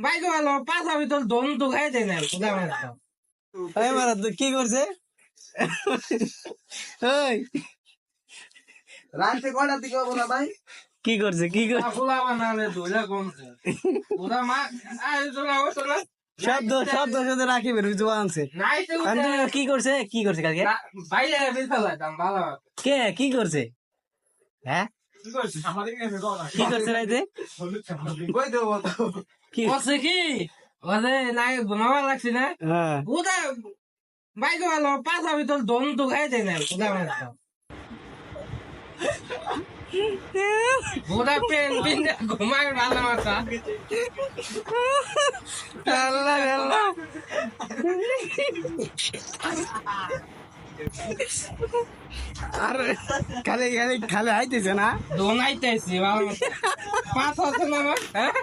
Bike ভালো পাশা ভিতর দন তো খাই দেয় না মারা তুই কি করছে ওই রাতে কয়টার দিকে হবো না ভাই? কি করছে কি করছে খোলা বানালে ধুলা কমছে ওরা মা তোরা তোরা শব্দ শব্দ শব্দ রাখি বের বুঝতে আনছে নাই তো কি করছে কালকে বাইরে বেসালাম ভালো কে কি করছে হ্যাঁ কি করছিস আমাদের কি করছে রাইতে কই দেবো তো? কি বলছে কি ওরে নাই ঘুমাবা লাগছে না হ্যাঁ ওটা বাইক ভালো পাশা ভিতর দন তো খাই দেয় না ওটা পেন পিন ঘুমায় ভালো মাথা আল্লাহ আল্লাহ আরে খালি খালি খালি আইতেছে না দোনাইতেছি ভালো পাঁচ আছে না আমার হ্যাঁ